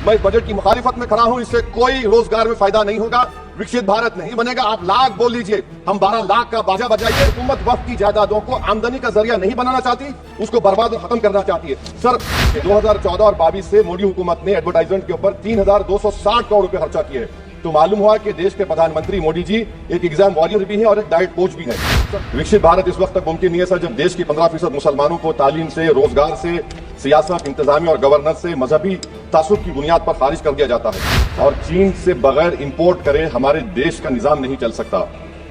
मैं इस बजट की मुखालिफत में खड़ा हूं। इससे कोई रोजगार में फायदा नहीं होगा, विकसित भारत नहीं बनेगा। आप लाख बोल लीजिए, हम 12 लाख का बाजा बजाइए। हुकूमत वक्त की जायदादों को आमदनी का जरिया नहीं बनाना चाहती, उसको बर्बाद और खत्म करना चाहती है। सर 2014 और 22 से मोदी हुकूमत ने एडवर्टाइजमेंट के ऊपर 3260 करोड़ रुपए खर्चा किए हैं। तो मालूम हुआ कि देश के प्रधानमंत्री मोदी जी एक एग्जाम वॉरियर भी है और एक डाइट कोच भी है। विकसित भारत इस वक्त तक मुमकिन नहीं है सर, जब देश की 15% मुसलमानों को तालीम से, रोजगार से, सियासत, इंतजामी और गवर्नेंस से मजहबी तासुब की बुनियाद पर खारिज कर दिया जाता है। और चीन से बगैर इंपोर्ट करे हमारे देश का निजाम नहीं चल सकता।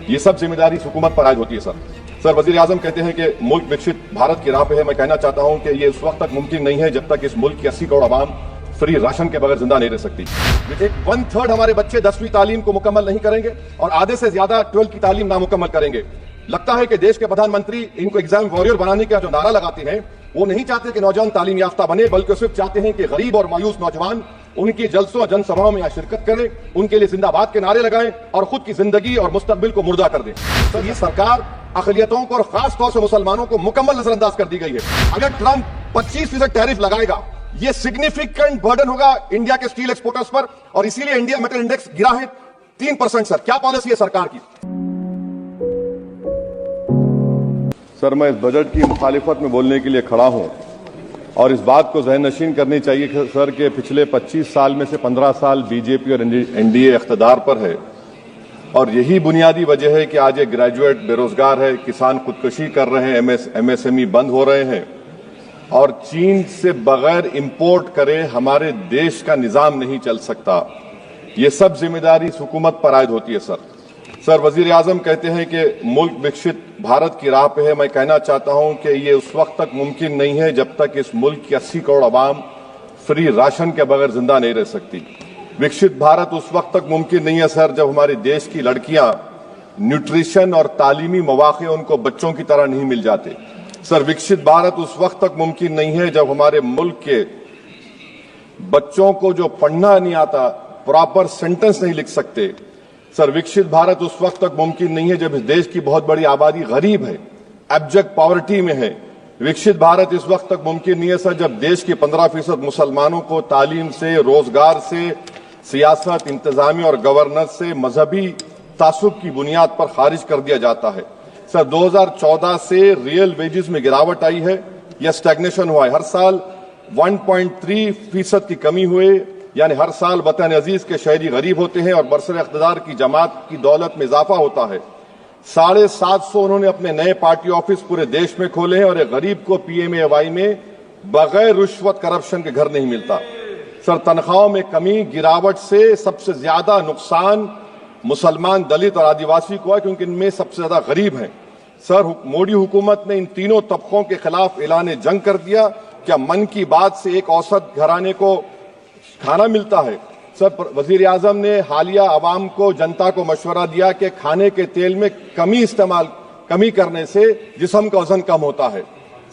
ये सब जिम्मेदारी हुकूमत पर आयद होती है। सर वजीर आजम कहते हैं कि मुल्क विकसित भारत की राह पे है। मैं कहना चाहता हूं कि ये उस वक्त तक मुमकिन नहीं है जब तक इस मुल्क की 80 करोड़ आवाम फ्री राशन के बगैर जिंदा नहीं रह सकती। एक 1/3 हमारे बच्चे 10वीं तालीम को मुकम्मल नहीं करेंगे और आधे से ज्यादा 12th की तालीम नामुकम्मल करेंगे। लगता है कि देश के प्रधानमंत्री इनको एग्जाम वॉरियर बनाने का जो नारा लगाते हैं, वो नहीं चाहते कि नौजवान तालीम याफ्ता बने, बल्कि सिर्फ चाहते हैं कि गरीब और मायूस नौजवान उनकी जलसों और जनसभाओं में शिरकत करें, उनके लिए जिंदाबाद के नारे लगाएं और खुद की जिंदगी और मुस्तकबिल को मुर्दा कर दें। तो ये सरकार अकलियतों को और खास तौर से मुसलमानों को मुकम्मल नजरअंदाज कर दी गई है। अगर ट्रंप 25% टैरिफ लगाएगा, ये सिग्निफिकेंट बर्डन होगा इंडिया के स्टील एक्सपोर्टर्स पर, और इसीलिए इंडिया मेटल इंडेक्स गिरा है 3%। सर क्या पॉलिसी है सरकार की? सर मैं इस बजट की मुखालिफत में बोलने के लिए खड़ा हूं और इस बात को ज़हन नशीन करनी चाहिए कि सर के पिछले 25 साल में से 15 साल बीजेपी और एनडीए इख्तिदार पर है और यही बुनियादी वजह है कि आज एक ग्रेजुएट बेरोजगार है, किसान खुदकुशी कर रहे हैं, एमएसएमई बंद हो रहे हैं और चीन से बगैर इंपोर्ट करे हमारे देश का निजाम नहीं चल सकता। ये सब जिम्मेदारी इस हुकूमत पर आयद होती है। सर वजीर आजम कहते हैं कि मुल्क विकसित भारत की राह पे है। मैं कहना चाहता हूं कि ये उस वक्त तक मुमकिन नहीं है जब तक इस मुल्क की 80 करोड़ आवाम फ्री राशन के बगैर जिंदा नहीं रह सकती। विकसित भारत उस वक्त तक मुमकिन नहीं है सर, जब हमारे देश की लड़कियां न्यूट्रिशन और तालीमी मौके उनको बच्चों की तरह नहीं मिल जाते। सर विकसित भारत उस वक्त तक मुमकिन नहीं है जब हमारे मुल्क के बच्चों को जो पढ़ना नहीं आता, प्रॉपर सेंटेंस नहीं लिख सकते। सर विकसित भारत उस वक्त तक मुमकिन नहीं है जब इस देश की बहुत बड़ी आबादी गरीब है, एब्जेक्ट पॉवर्टी में है। विकसित भारत इस वक्त तक मुमकिन नहीं है सर, जब देश के 15% मुसलमानों को तालीम से, रोजगार से, सियासत, इंतजामी और गवर्नेंस से मजहबी तासुब की बुनियाद पर खारिज कर दिया जाता है। सर 2014 से रियल वेजेस में गिरावट आई है या स्टैग्नेशन हुआ है। हर साल 1.3% की कमी हुए, यानी हर साल वतन अजीज के शहरी गरीब होते हैं और बरसर इख्तिदार की जमात की दौलत में इजाफा होता है। 750 उन्होंने अपने नए पार्टी ऑफिस पूरे देश में खोले हैं और एक गरीब को पीएमएवाई में बगैर रिश्वत करप्शन के घर नहीं मिलता। सर तनख्वाहों में कमी, गिरावट से सबसे ज्यादा नुकसान मुसलमान, दलित और आदिवासी को है, क्योंकि इनमें सबसे ज्यादा गरीब हैं। सर मोदी हुकूमत ने इन तीनों तबकों के खिलाफ ऐलान जंग कर दिया। क्या मन की बात से एक औसत घराने को खाना मिलता है? सर वजीर आजम ने हालिया आवाम को, जनता को मशवरा दिया कि खाने के तेल में कमी करने से जिस्म का वजन कम होता है।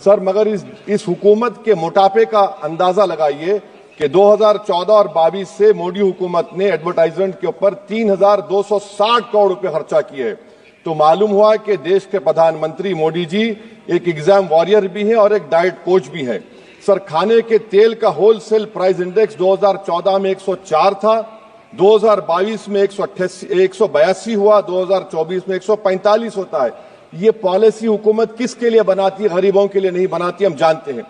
सर मगर इस हुकूमत के मोटापे का अंदाजा लगाइए कि 2014 और 22 से मोदी हुकूमत ने एडवर्टाइजमेंट के ऊपर 3260 करोड़ रुपए खर्चा किए। तो मालूम हुआ कि देश के प्रधानमंत्री मोदी जी एक एग्जाम वॉरियर भी हैं और एक डाइट कोच भी हैं। सर खाने के तेल का होलसेल प्राइस इंडेक्स 2014 में 104 था, 2022 में 182 हुआ, 2024 में 145 होता है। ये पॉलिसी हुकूमत किसके लिए बनाती है? गरीबों के लिए नहीं बनाती, हम जानते हैं।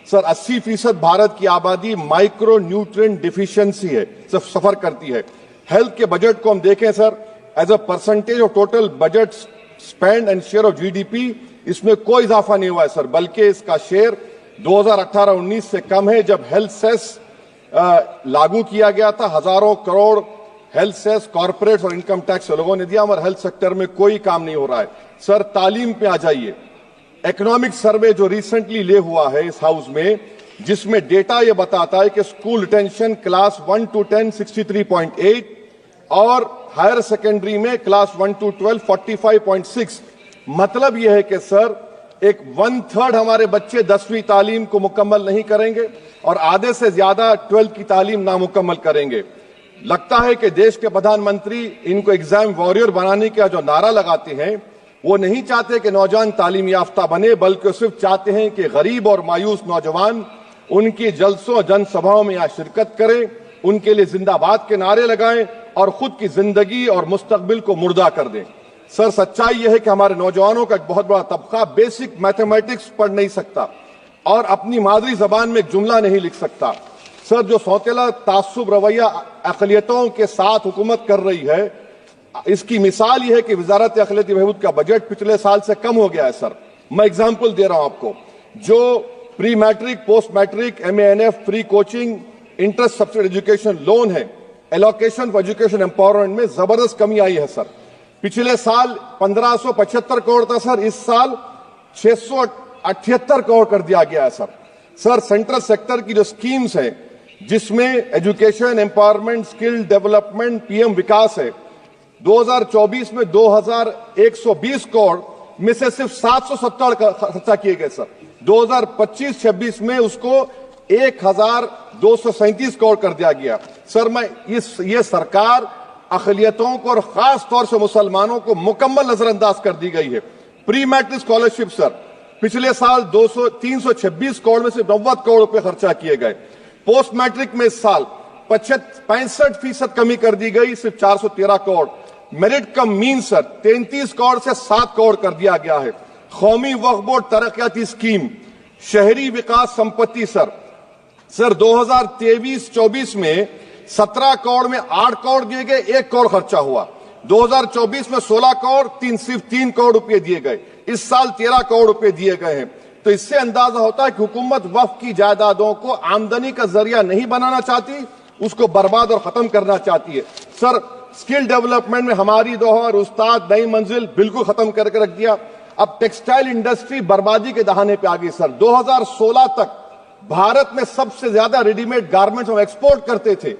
सर 80% भारत की आबादी माइक्रो न्यूट्रिएंट डिफिशियंसी है, सफर करती है। हेल्थ के बजट को हम देखें sir, as a percentage of total budget spend and share of GDP, इसमें कोई इजाफा नहीं हुआ है सर, बल्कि इसका शेयर 2018-19 से कम है, जब हेल्थ सेस लागू किया गया था। हजारों करोड़ हेल्थ सेस कॉर्पोरेट और इनकम टैक्स लोगों ने दिया, मगर हेल्थ सेक्टर में कोई काम नहीं हो रहा है। सर तालीम पे आ जाइए। इकोनॉमिक सर्वे जो रिसेंटली ले हुआ है इस हाउस में, जिसमें डेटा यह बताता है कि स्कूल रिटेंशन क्लास 1 to 10 63.8 और हायर सेकेंडरी में क्लास 1 to 12 45.6। मतलब यह है कि सर एक 1/3 हमारे बच्चे 10वीं तालीम को मुकम्मल नहीं करेंगे और आधे से ज्यादा 12th की तालीम नामुकम्मल करेंगे। लगता है कि देश के प्रधानमंत्री इनको एग्जाम वॉरियर बनाने का जो नारा लगाते हैं, वो नहीं चाहते कि नौजवान तालीम याफ्ता बने, बल्कि सिर्फ चाहते हैं कि गरीब और मायूस नौजवान उनकी जलसों जनसभाओं में शिरकत करें, उनके लिए जिंदाबाद के नारे लगाएं और खुद की जिंदगी और मुस्तकबिल को मुर्दा कर दें। सर, सच्चाई यह है कि हमारे नौजवानों का एक बहुत बड़ा तबका बेसिक मैथमेटिक्स पढ़ नहीं सकता और अपनी मादरी जबान में एक जुमला नहीं लिख सकता। सर, जो सौतेला तासुब रवैया अक़लियतों के साथ हुकूमत कर रही है, इसकी मिसाल यह है कि वजारत अक़लियती बहबूद का बजट पिछले साल से कम हो गया है। सर, मैं एग्जाम्पल दे रहा हूं आपको। जो pre matric, post matric, MA NF, free coaching, interest subsidy education loan है, एलोकेशन फॉर एजुकेशन एम्पावरमेंट में जबरदस्त कमी आई है। सर, पिछले साल 1575 करोड़ था सर, इस साल 678 करोड़ कर दिया गया है। सर, सेंट्रल सेक्टर की जो स्कीम्स है जिसमें education, empowerment, skill development, PM विकास है, 2024 में 2120 करोड़ में से सिर्फ 770 खर्चा किए गए। सर, 2025-26 में उसको 1237 करोड़ कर दिया गया। सर, ये सरकार अक़लियतों को और खास तौर से मुसलमानों को मुकम्मल नजरअंदाज कर दी गई है। प्री मैट्रिक स्कॉलरशिप सर, पिछले साल 326 करोड़ में से 90 करोड़ रुपए खर्चा किए गए। पोस्ट मैट्रिक में इस साल 65% कमी कर दी गई, सिर्फ 413 करोड़। मेरिट कम मीन सर 33 करोड़ से 7 करोड़ कर दिया गया है। कौमी वक्फ बोर्ड तरक्याती स्कीम, शहरी विकास संपत्ति सर 2023-24 में 17 करोड़ में 8 करोड़ दिए गए, 1 करोड़ खर्चा हुआ। 2024 में 16 करोड़, सिर्फ 3 करोड़ रुपए दिए गए। इस साल 13 करोड़ रुपए दिए गए हैं। तो इससे अंदाजा होता है कि हुकूमत वक्फ की जायदादों को आमदनी का जरिया नहीं बनाना चाहती, उसको बर्बाद और खत्म करना चाहती है। सर, स्किल डेवलपमेंट में हमारी दोहर उस्ताद नई मंजिल बिल्कुल खत्म करके रख दिया। अब टेक्सटाइल इंडस्ट्री बर्बादी के दहाने पे आ गई। सर, 2016 तक भारत में सबसे ज्यादा रेडीमेड गारमेंट्स हम एक्सपोर्ट करते थे,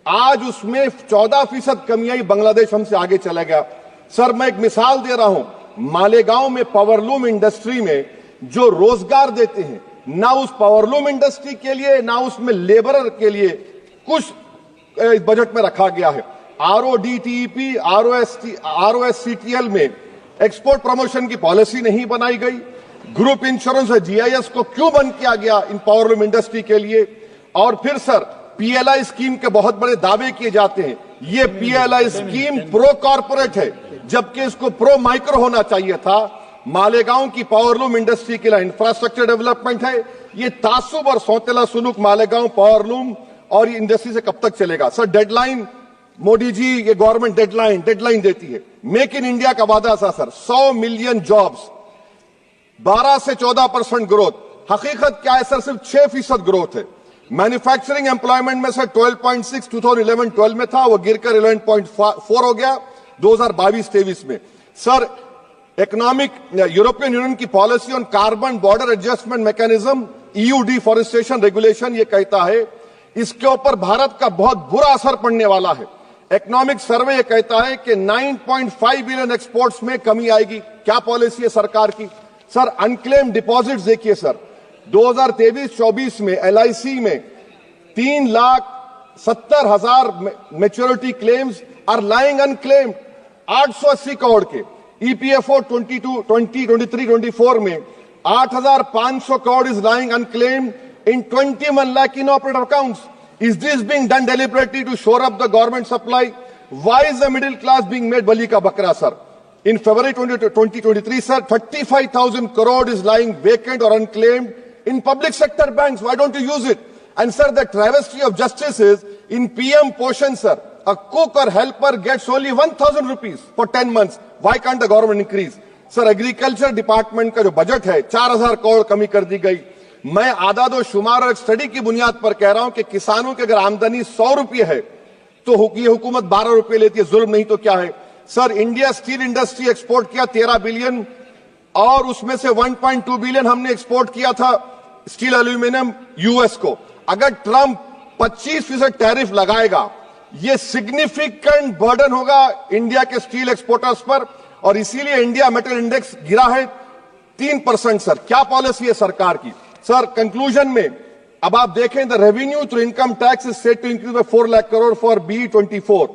आज उसमें 14% कमी आई, बांग्लादेश हमसे आगे चला गया। सर, मैं एक मिसाल दे रहा हूं, मालेगांव में पावरलूम इंडस्ट्री में जो रोजगार देते हैं, ना उस पावरलूम इंडस्ट्री के लिए ना उसमें लेबरर के लिए कुछ बजट में रखा गया है। RODTEP, ROSCTL में एक्सपोर्ट प्रमोशन की पॉलिसी नहीं बनाई गई। ग्रुप इंश्योरेंस और GIS को क्यों बंद किया गया इन पावरलूम इंडस्ट्री के लिए? और फिर सर, PLI स्कीम के बहुत बड़े दावे किए जाते हैं। ये PLI स्कीम प्रो कॉर्पोरेट है, जबकि इसको प्रो माइक्रो होना चाहिए था। मालेगांव की पावरलूम इंडस्ट्री के लिए इंफ्रास्ट्रक्चर डेवलपमेंट है। ये तासुब और सौतेला सुलूक मालेगांव पावरलूम और ये इंडस्ट्री से कब तक चलेगा? सर, डेडलाइन, मोदी जी ये गवर्नमेंट डेडलाइन देती है। मेक इन इंडिया का वादा था सर, 100 मिलियन जॉब्स, 12 से 14% ग्रोथ। हकीकत क्या है सर? सिर्फ 6% ग्रोथ है। मैन्युफैक्चरिंग एम्प्लॉयमेंट में सर 12.6 2011-12 में था, वो गिरकर 11.4 हो गया 2022-23 में। सर, इकोनॉमिक यूरोपियन यूनियन की policy on carbon border adjustment mechanism, EU deforestation regulation, ये कहता है इसके ऊपर भारत का बहुत बुरा असर पड़ने वाला है। इकोनॉमिक सर्वे ये कहता है कि 9.5 बिलियन एक्सपोर्ट्स में कमी आएगी। क्या पॉलिसी है सरकार की? सर, अनक्लेम डिपॉजिट्स देखिए सर, 2023-24 में LIC में 3,70,000 maturity claims are lying unclaimed, 880 crore के। EPFO 2023-24 में 8,500 crore is lying unclaimed in 21 lakh inoperative accounts. Is this being done deliberately to shore up the government supply? Why is the middle class being made bali ka bakra, sir? In February 2023, sir, 35,000 crore is lying vacant or unclaimed in public sector banks. Why don't you use it? And sir, the travesty of justice is in PM Poshan, sir, a cook or helper gets only 1,000 rupees for 10 months. Why can't the government increase? Sir, agriculture department का जो budget है 4,000 करोड़ कमी कर दी गई। मैं आदादो शुमार और एक स्टडी की बुनियाद पर कह रहा हूं कि किसानों की अगर आमदनी 100 रुपये है तो ये हुकूमत 12 रुपये लेती है। जुल्म नहीं तो क्या है? Sir, India steel industry export किया 13 बिलियन और उसमें से 1.2 बिलियन हमने एक्सपोर्ट किया था स्टील एल्यूमिनियम US को। अगर ट्रंप 25% टैरिफ लगाएगा, ये सिग्निफिकेंट बर्डन होगा इंडिया के स्टील एक्सपोर्टर्स पर और इसीलिए इंडिया मेटल इंडेक्स गिरा है 3%। सर, क्या पॉलिसी है सरकार की? सर, कंक्लूजन में अब आप देखें, the revenue through income tax is set to increase by 4 lakh crore for BE24,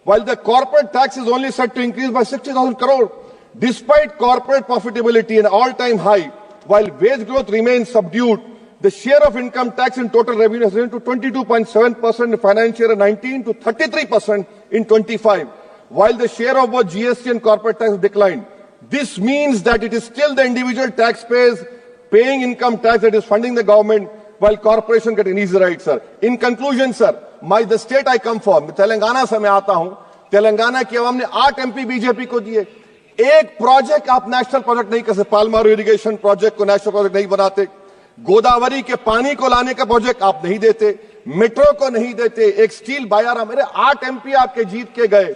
while the corporate tax is only set to increase by 60,000 crore. Despite corporate profitability an all-time high, while wage growth remains subdued, The share of income tax in total revenue has risen to 22.7% in financial year 19 to 33% in 25, while the share of both GST and corporate tax declined. This means that it is still the individual taxpayers paying income tax that is funding the government, while corporation get an easy ride, sir. In conclusion, sir, the state I come from, Telangana से मैं आता हूं, तेलंगाना की आवाम ने 8 MP BJP को दिए। एक project आप नेशनल प्रोजेक्ट नहीं कर सकते, पालमारू इरिगेशन प्रोजेक्ट को नेशनल प्रोजेक्ट नहीं बनाते, गोदावरी के पानी को लाने का प्रोजेक्ट आप नहीं देते, मेट्रो को नहीं देते, एक स्टील बायारा, मेरे 8 MP आपके जीत के गए।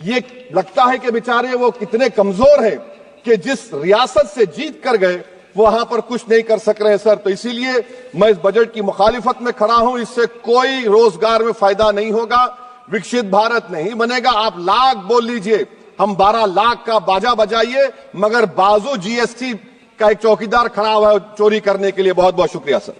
ये लगता है कि बेचारे वो कितने कमजोर हैं कि जिस रियासत से जीत कर गए वो वहां पर कुछ नहीं कर सक रहे हैं, सर। तो इसीलिए मैं इस बजट की मुखालिफत में खड़ा हूं। इससे कोई रोजगार में फायदा नहीं होगा, विकसित भारत नहीं बनेगा। आप लाख बोल लीजिए, हम 12 लाख का बाजा बजाइए, मगर बाजू जीएसटी का एक चौकीदार खड़ा हुआ है चोरी करने के लिए। बहुत बहुत शुक्रिया, सर।